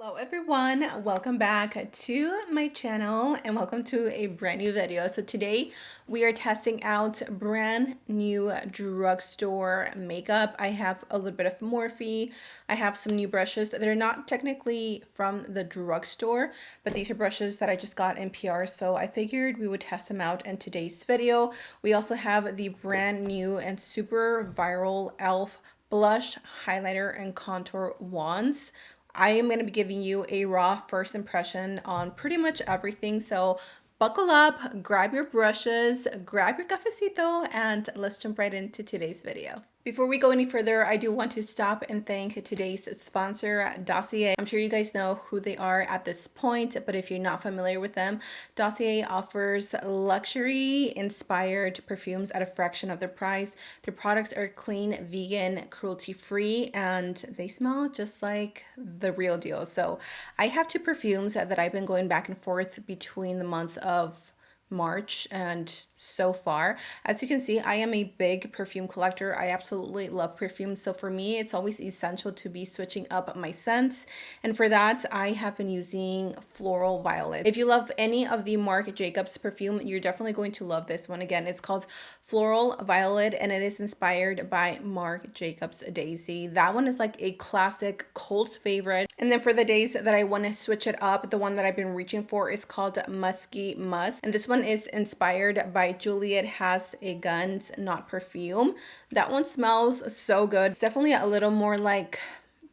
Hello everyone, welcome back to my channel and welcome to a brand new video. So today we are testing out brand new drugstore makeup. I have a little bit of Morphe. I have some new brushes. They're not technically from the drugstore, but these are brushes that I just got in PR, so I figured we would test them out in today's video. We also have the brand new and super viral e.l.f. blush, highlighter, and contour wands. I am going to be giving you a raw first impression on pretty much everything. So buckle up, grab your brushes, grab your cafecito, and let's jump right into today's video. Before we go any further, I do want to stop and thank today's sponsor, Dossier. I'm sure you guys know who they are at this point, but if you're not familiar with them, Dossier offers luxury-inspired perfumes at a fraction of the price. Their products are clean, vegan, cruelty-free, and they smell just like the real deal. So I have two perfumes that I've been going back and forth between the month of March and so far. As you can see, I am a big perfume collector. I absolutely love perfumes. So for me, it's always essential to be switching up my scents. And for that, I have been using Floral Violet. If you love any of the Marc Jacobs perfume, you're definitely going to love this one. Again, it's called Floral Violet and it is inspired by Marc Jacobs Daisy. That one is like a classic cult favorite. And then for the days that I want to switch it up, the one that I've been reaching for is called Musky Musk. And this one is inspired by Juliette Has a Guns, Not Perfume. That one smells so good. It's definitely a little more like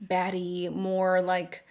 baddie, more like,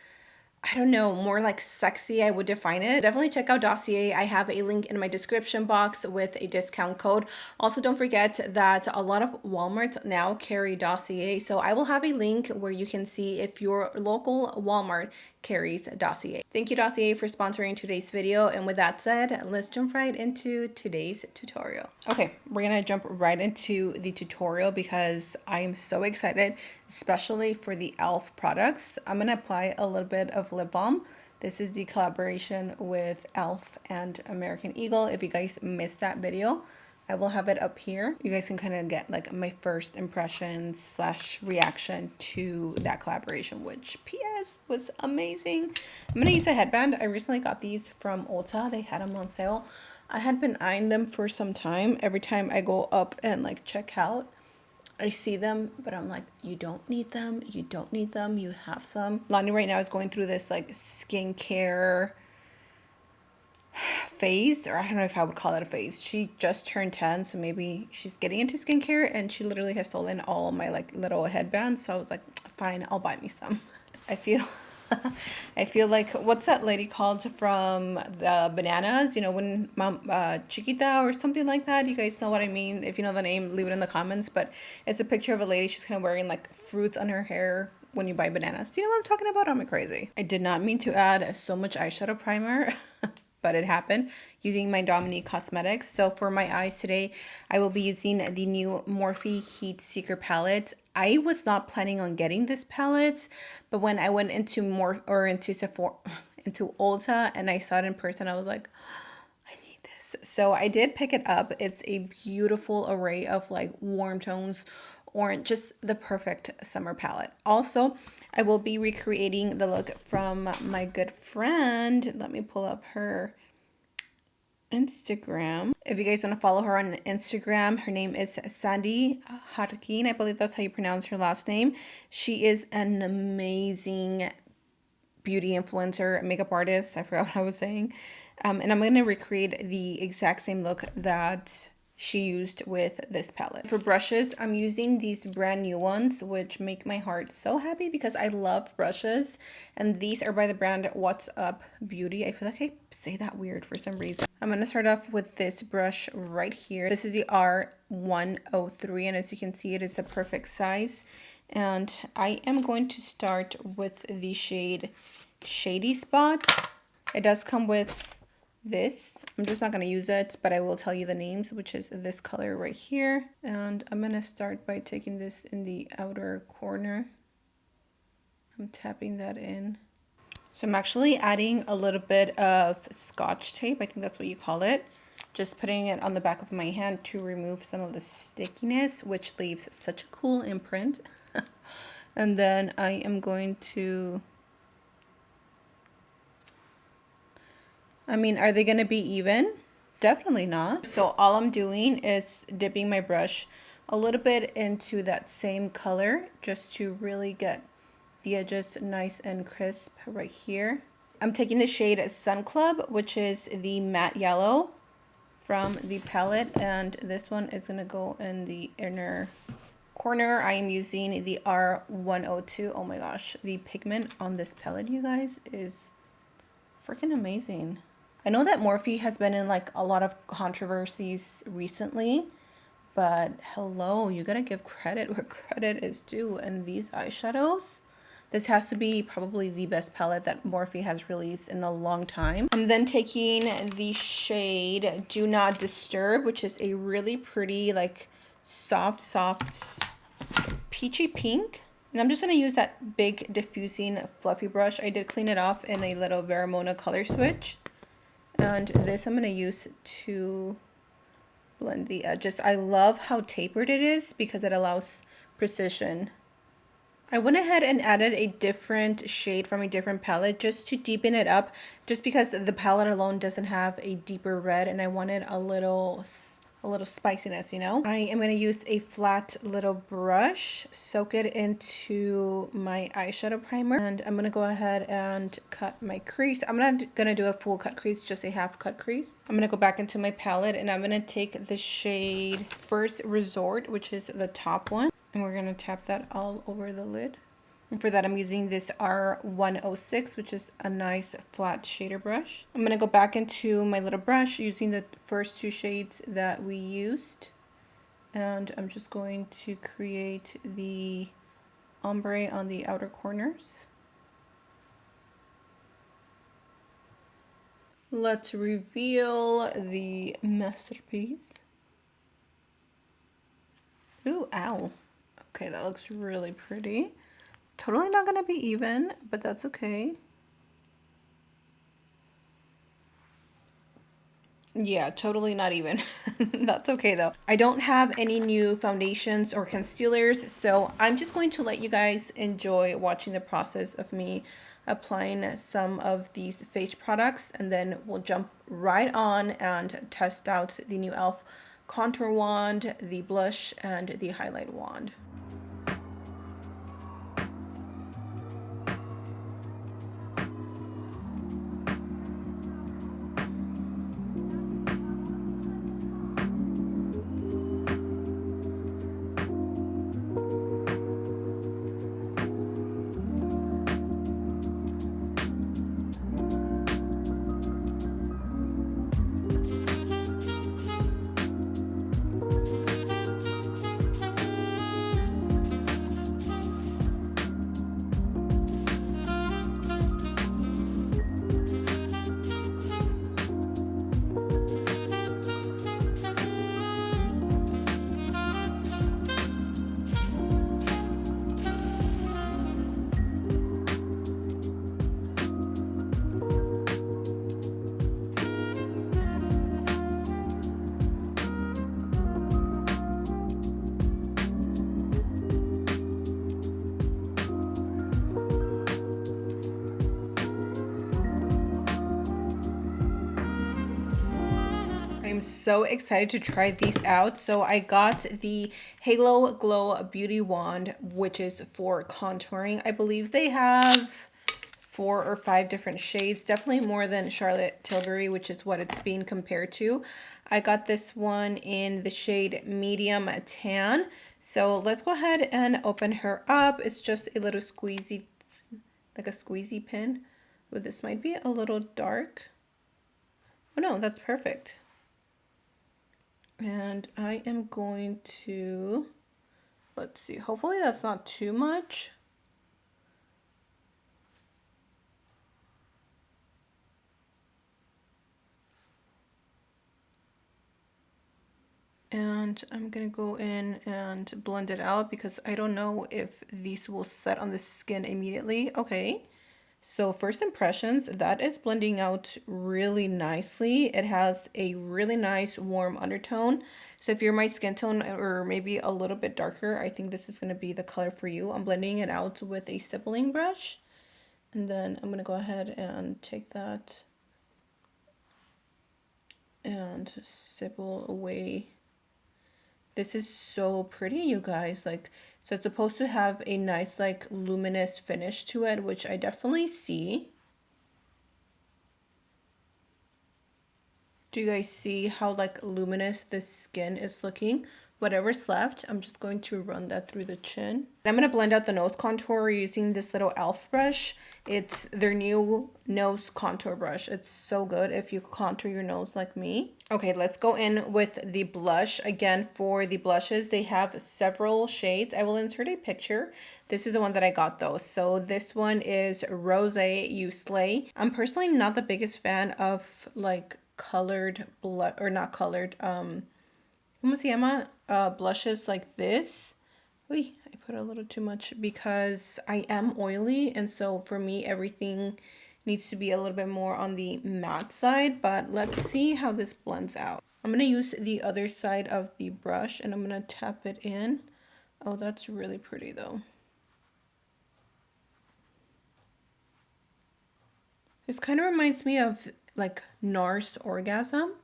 I don't know, more like sexy, I would define it. Definitely check out Dossier. I have a link in my description box with a discount code. Also, don't forget that a lot of Walmarts now carry Dossier. So I will have a link where you can see if your local Walmart carries Dossier. Thank you, Dossier, for sponsoring today's video. And with that said, let's jump right into today's tutorial. Okay, we're gonna jump right into the tutorial because I'm so excited, especially for the e.l.f. products. I'm gonna apply a little bit of lip balm. This is the collaboration with e.l.f. and American Eagle. If you guys missed that video, I will have it up here. You guys can kind of get like my first impressions slash reaction to that collaboration, which PS was amazing. I'm gonna use a headband. I recently got these from Ulta. They had them on sale. I had been eyeing them for some time. Every time I go up and like check out, I see them, but I'm like, you don't need them. You don't need them. You have some. Lonnie right now is going through this like skincare phase, or I don't know if I would call it a phase. She just turned 10, so maybe she's getting into skincare, and she literally has stolen all my like little headbands. So I was like, fine, I'll buy me some. I feel I feel like, what's that lady called from the bananas? You know, when Chiquita or something like that. You guys know what I mean. If you know the name, leave it in the comments. But it's a picture of a lady. She's kind of wearing like fruits on her hair when you buy bananas. Do you know what I'm talking about? I'm crazy. I did not mean to add so much eyeshadow primer. But it happened, using my Dominique Cosmetics. So for my eyes today, I will be using the new Morphe Heat Seeker palette. I was not planning on getting this palette, but when I went into Sephora, into Ulta, and I saw it in person, I was like, I need this. So I did pick it up. It's a beautiful array of like warm tones, orange, just the perfect summer palette. Also, I will be recreating the look from my good friend. Let me pull up her Instagram. If you guys want to follow her on Instagram, her name is Sandy Harkin. I believe that's how you pronounce her last name. She is an amazing beauty influencer, makeup artist. I forgot what I was saying. And I'm going to recreate the exact same look that she used with this palette. For brushes, I'm using these brand new ones, which make my heart so happy because I love brushes. And these are by the brand What's Up Beauty. I feel like I say that weird for some reason. I'm going to start off with this brush right here. This is the R103, and as you can see, it is the perfect size. And I am going to start with the shade Shady Spot. It does come with this. I'm just not going to use it, but I will tell you the names, which is this color right here. And I'm going to start by taking this in the outer corner. I'm tapping that in. So I'm actually adding a little bit of Scotch tape. I think that's what you call it. Just putting it on the back of my hand to remove some of the stickiness, which leaves such a cool imprint. And then I am going to I mean, are they going to be even? Definitely not. So all I'm doing is dipping my brush a little bit into that same color just to really get the edges nice and crisp right here. I'm taking the shade Sun Club, which is the matte yellow from the palette, and this one is going to go in the inner corner. I am using the R102. Oh my gosh, the pigment on this palette, you guys, is freaking amazing. I know that Morphe has been in like a lot of controversies recently, but hello, you gotta give credit where credit is due. And these eyeshadows, this has to be probably the best palette that Morphe has released in a long time. I'm then taking the shade Do Not Disturb, which is a really pretty, like soft peachy pink. And I'm just going to use that big diffusing fluffy brush. I did clean it off in a little Vermona color switch. And this I'm going to use to blend the edges. I love how tapered it is because it allows precision. I went ahead and added a different shade from a different palette just to deepen it up, just because the palette alone doesn't have a deeper red and I wanted a little spiciness, you know. I am going to use a flat little brush, soak it into my eyeshadow primer, and I'm going to go ahead and cut my crease. I'm not going to do a full cut crease, just a half cut crease. I'm going to go back into my palette and I'm going to take the shade First Resort, which is the top one, and we're going to tap that all over the lid. And for that, I'm using this R106, which is a nice flat shader brush. I'm going to go back into my little brush using the first two shades that we used. And I'm just going to create the ombre on the outer corners. Let's reveal the masterpiece. Ooh, ow. Okay, that looks really pretty. Totally not going to be even, but that's okay. Yeah, totally not even. That's okay though. I don't have any new foundations or concealers, so I'm just going to let you guys enjoy watching the process of me applying some of these face products, and then we'll jump right on and test out the new e.l.f. contour wand, the blush, and the highlight wand. I'm so excited to try these out. So I got the Halo Glow Beauty Wand, which is for contouring. I believe they have 4 or 5 different shades, definitely more than Charlotte Tilbury, which is what it's being compared to. I got this one in the shade Medium Tan. So let's go ahead and open her up. It's just a little squeezy, like a squeezy pin. Oh, this might be a little dark. Oh no, that's perfect. And I am going to, let's see, hopefully that's not too much. And I'm gonna go in and blend it out because I don't know if these will set on the skin immediately. Okay, so first impressions, that is blending out really nicely. It has a really nice warm undertone. So if you're my skin tone or maybe a little bit darker, I think this is gonna be the color for you. I'm blending it out with a stippling brush. And then I'm gonna go ahead and take that and stipple away. This is so pretty, you guys. Like, so it's supposed to have a nice, like, luminous finish to it, which I definitely see. Do you guys see how like luminous the skin is looking? Whatever's left, I'm just going to run that through the chin. I'm going to blend out the nose contour using this little e.l.f. brush. It's their new nose contour brush. It's so good if you contour your nose like me. Okay, let's go in with the blush. Again, for the blushes, they have several shades. I will insert a picture. This is the one that I got though. So this one is Rose You Slay. I'm personally not the biggest fan of like colored blush, or not colored, ¿cómo se llama? Blushes like this. Uy, I put a little too much because I am oily, and so for me everything needs to be a little bit more on the matte side, but let's see how this blends out. I'm going to use the other side of the brush and I'm going to tap it in. Oh, that's really pretty though. This kind of reminds me of like NARS Orgasm.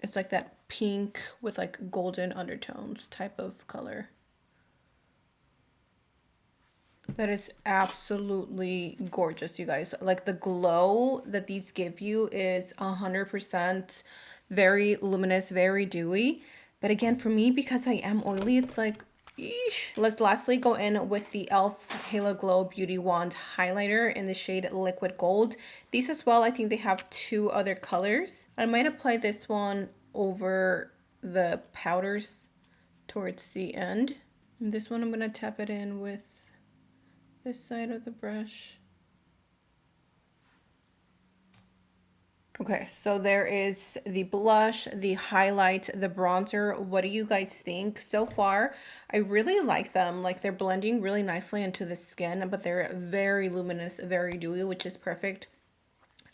It's like that pink with like golden undertones type of color. That is absolutely gorgeous, you guys. Like the glow that these give you is 100% very luminous, very dewy. But again, for me, because I am oily, it's like, eesh. Let's lastly go in with the e.l.f. Halo Glow Beauty Wand highlighter in the shade Liquid Gold. These as well, I think they have two other colors. I might apply this one over the powders towards the end. And this one I'm going to tap it in with this side of the brush. Okay, so there is the blush, the highlight, the bronzer. What do you guys think so far? I really like them. Like they're blending really nicely into the skin, but they're very luminous, very dewy, which is perfect.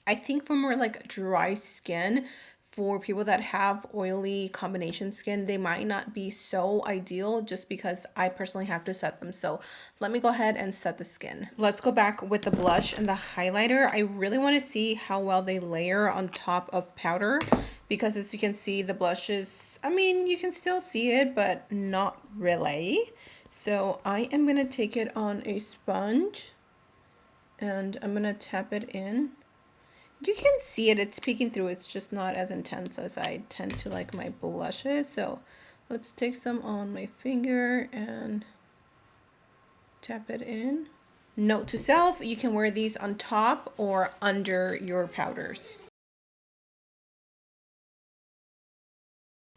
I think for more like dry skin, for people that have oily combination skin, they might not be so ideal just because I personally have to set them. So let me go ahead and set the skin. Let's go back with the blush and the highlighter. I really want to see how well they layer on top of powder because as you can see, the blushes, I mean, you can still see it, but not really. So I am going to take it on a sponge and I'm going to tap it in. You can see it, it's peeking through. It's just not as intense as I tend to like my blushes. So let's take some on my finger and tap it in. Note to self, you can wear these on top or under your powders.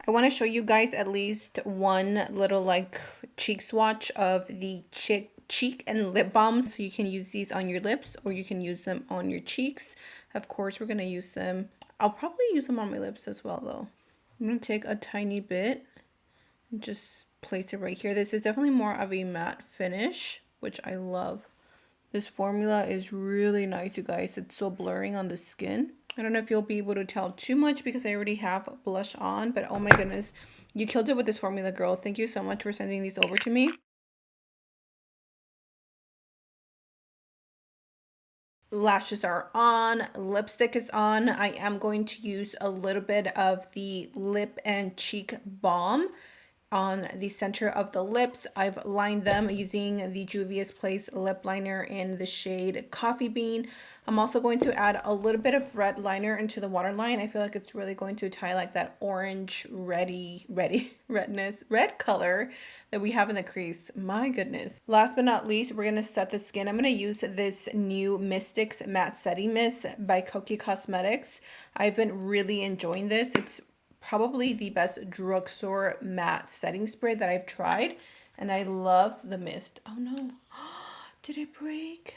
I want to show you guys at least one little like cheek swatch of the cheek and lip balms. So you can use these on your lips or you can use them on your cheeks. Of course, we're going to use them. I'll probably use them on my lips as well though. I'm going to take a tiny bit and just place it right here. This is definitely more of a matte finish, which I love. This formula is really nice, you guys. It's so blurring on the skin. I don't know if you'll be able to tell too much because I already have blush on, but oh my goodness, you killed it with this formula, girl. Thank you so much for sending these over to me. Lashes are on, lipstick is on. I am going to use a little bit of the lip and cheek balm on the center of the lips. I've lined them using the Juvia's Place lip liner in the shade Coffee Bean. I'm also going to add a little bit of red liner into the waterline. I feel like it's really going to highlight that orange redness, red color that we have in the crease. My goodness. Last but not least, we're going to set the skin. I'm going to use this new Mystics Matte Setting Mist by Kokie Cosmetics. I've been really enjoying this. It's probably the best drugstore matte setting spray that I've tried, and I love the mist. Oh no, did it break?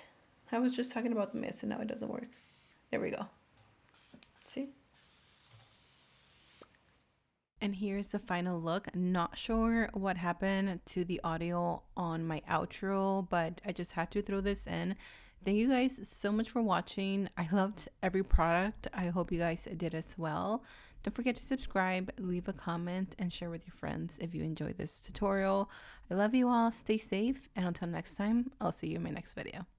I was just talking about the mist and now it doesn't work. There we go. See? And here's the final look. Not sure what happened to the audio on my outro, but I just had to throw this in. Thank you guys so much for watching. I loved every product. I hope you guys did as well. Don't forget to subscribe, leave a comment, and share with your friends if you enjoyed this tutorial. I love you all. Stay safe. And until next time, I'll see you in my next video.